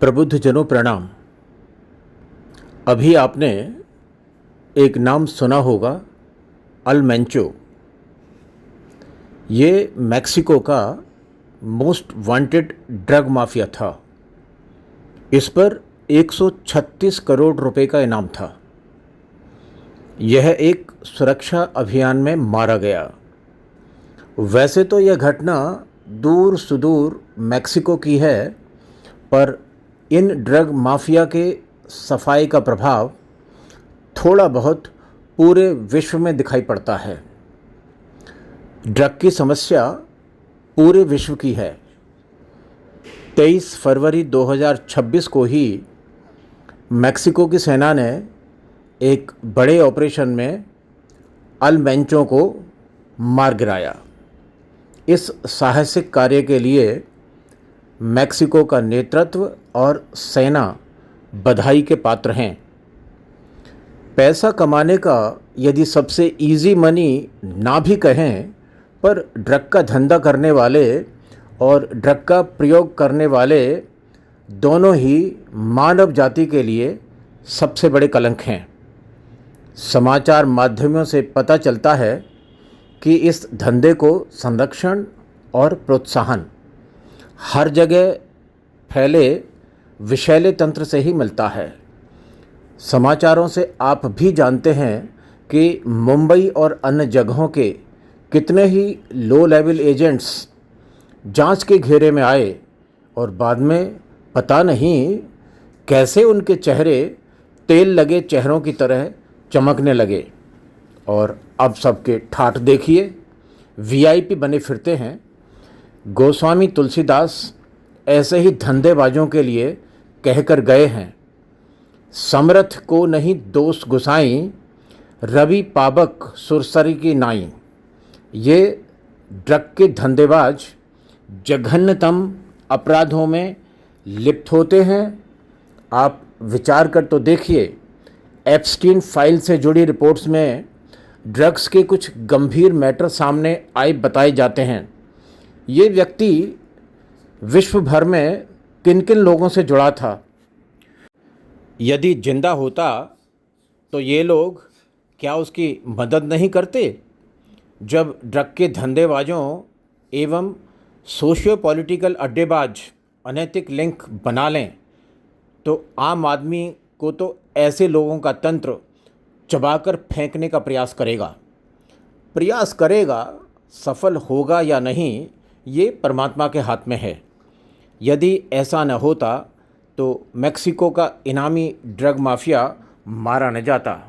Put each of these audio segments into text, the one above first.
प्रबुद्धजनों प्रणाम। अभी आपने एक नाम सुना होगा, अल मेंचो। ये मैक्सिको का मोस्ट वांटेड ड्रग माफिया था। इस पर 136 करोड़ रुपए का इनाम था। यह एक सुरक्षा अभियान में मारा गया। वैसे तो यह घटना दूर सुदूर मैक्सिको की है, पर इन ड्रग माफिया के सफाई का प्रभाव थोड़ा बहुत पूरे विश्व में दिखाई पड़ता है। ड्रग की समस्या पूरे विश्व की है। 23 फरवरी 2026 को ही मैक्सिको की सेना ने एक बड़े ऑपरेशन में अल मेंचो को मार गिराया। इस साहसिक कार्य के लिए मैक्सिको का नेतृत्व और सेना बधाई के पात्र हैं। पैसा कमाने का यदि सबसे इजी मनी ना भी कहें, पर ड्रग का धंधा करने वाले और ड्रग का प्रयोग करने वाले दोनों ही मानव जाति के लिए सबसे बड़े कलंक हैं। समाचार माध्यमों से पता चलता है कि इस धंधे को संरक्षण और प्रोत्साहन हर जगह फैले विषैले तंत्र से ही मिलता है। समाचारों से आप भी जानते हैं कि मुंबई और अन्य जगहों के कितने ही लो लेवल एजेंट्स जांच के घेरे में आए और बाद में पता नहीं कैसे उनके चेहरे तेल लगे चेहरों की तरह चमकने लगे और अब सबके ठाठ देखिए, वीआईपी बने फिरते हैं। गोस्वामी तुलसीदास ऐसे ही धंधेबाजों के लिए कहकर गए हैं, समरथ को नहीं दोष गुसाई, रवि पाबक सुरसरी की नाई। ये ड्रग के धंधेबाज जघन्यतम अपराधों में लिप्त होते हैं। आप विचार कर तो देखिए, एप्स्टीन फाइल से जुड़ी रिपोर्ट्स में ड्रग्स के कुछ गंभीर मैटर सामने आए बताए जाते हैं। ये व्यक्ति विश्व भर में किन किन लोगों से जुड़ा था? यदि जिंदा होता तो ये लोग क्या उसकी मदद नहीं करते? जब ड्रग के धंधेबाजों एवं सोशियो पॉलिटिकल अड्डेबाज अनैतिक लिंक बना लें तो आम आदमी को तो ऐसे लोगों का तंत्र चबाकर फेंकने का प्रयास करेगा। सफल होगा या नहीं, ये परमात्मा के हाथ में है। यदि ऐसा न होता तो मैक्सिको का इनामी ड्रग माफिया मारा न जाता।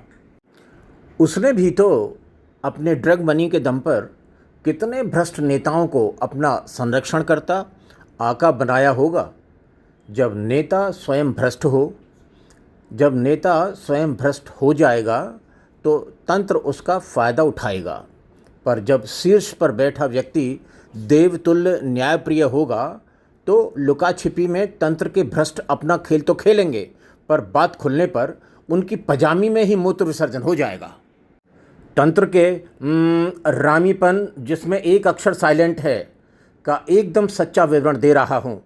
उसने भी तो अपने ड्रग मनी के दम पर कितने भ्रष्ट नेताओं को अपना संरक्षण करता आका बनाया होगा। जब नेता स्वयं भ्रष्ट हो जाएगा तो तंत्र उसका फ़ायदा उठाएगा, पर जब शीर्ष पर बैठा व्यक्ति देवतुल्य न्यायप्रिय होगा तो लुका छिपी में तंत्र के भ्रष्ट अपना खेल तो खेलेंगे, पर बात खुलने पर उनकी पजामी में ही मूत्र विसर्जन हो जाएगा। तंत्र के रामीपन, जिसमें एक अक्षर साइलेंट है, का एकदम सच्चा विवरण दे रहा हूँ।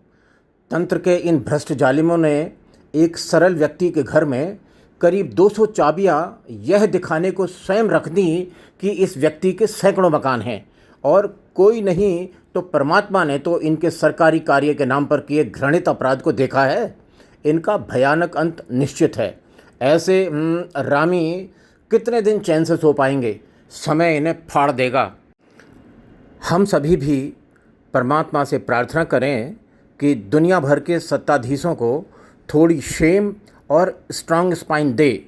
तंत्र के इन भ्रष्ट जालिमों ने एक सरल व्यक्ति के घर में करीब 200 चाबियाँ यह दिखाने को स्वयं रख दी कि इस व्यक्ति के सैकड़ों मकान हैं और कोई नहीं तो परमात्मा ने तो इनके सरकारी कार्य के नाम पर किए घृणित अपराध को देखा है। इनका भयानक अंत निश्चित है। ऐसे रामी कितने दिन चैन से सो पाएंगे? समय इन्हें फाड़ देगा। हम सभी भी परमात्मा से प्रार्थना करें कि दुनिया भर के सत्ताधीशों को थोड़ी शेम और स्ट्रांग स्पाइन दे,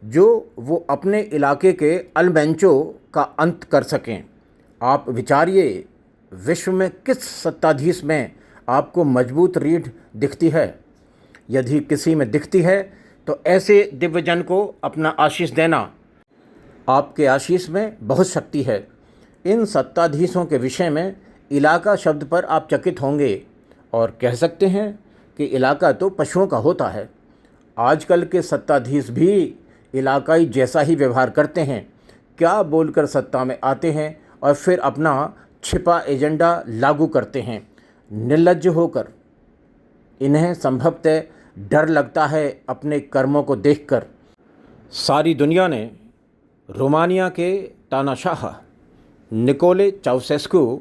जो वो अपने इलाके के अल मेंचो का अंत कर सकें। आप विचारिए, विश्व में किस सत्ताधीश में आपको मजबूत रीढ़ दिखती है? यदि किसी में दिखती है तो ऐसे दिव्यजन को अपना आशीष देना। आपके आशीष में बहुत शक्ति है। इन सत्ताधीशों के विषय में इलाका शब्द पर आप चकित होंगे और कह सकते हैं कि इलाका तो पशुओं का होता है। आजकल के सत्ताधीश भी इलाकाई जैसा ही व्यवहार करते हैं। क्या बोलकर सत्ता में आते हैं और फिर अपना छिपा एजेंडा लागू करते हैं, निर्लज्ज होकर। इन्हें संभवतः डर लगता है अपने कर्मों को देखकर। सारी दुनिया ने रोमानिया के तानाशाह निकोले चाउसेस्कू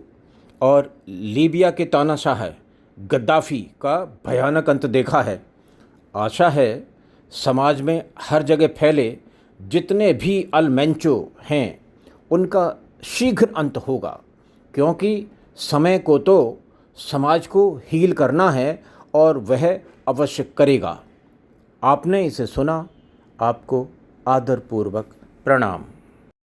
और लीबिया के तानाशाह गद्दाफ़ी का भयानक अंत देखा है। आशा है समाज में हर जगह फैले जितने भी अलमेंचो हैं उनका शीघ्र अंत होगा, क्योंकि समय को तो समाज को हील करना है और वह अवश्य करेगा। आपने इसे सुना, आपको आदरपूर्वक प्रणाम।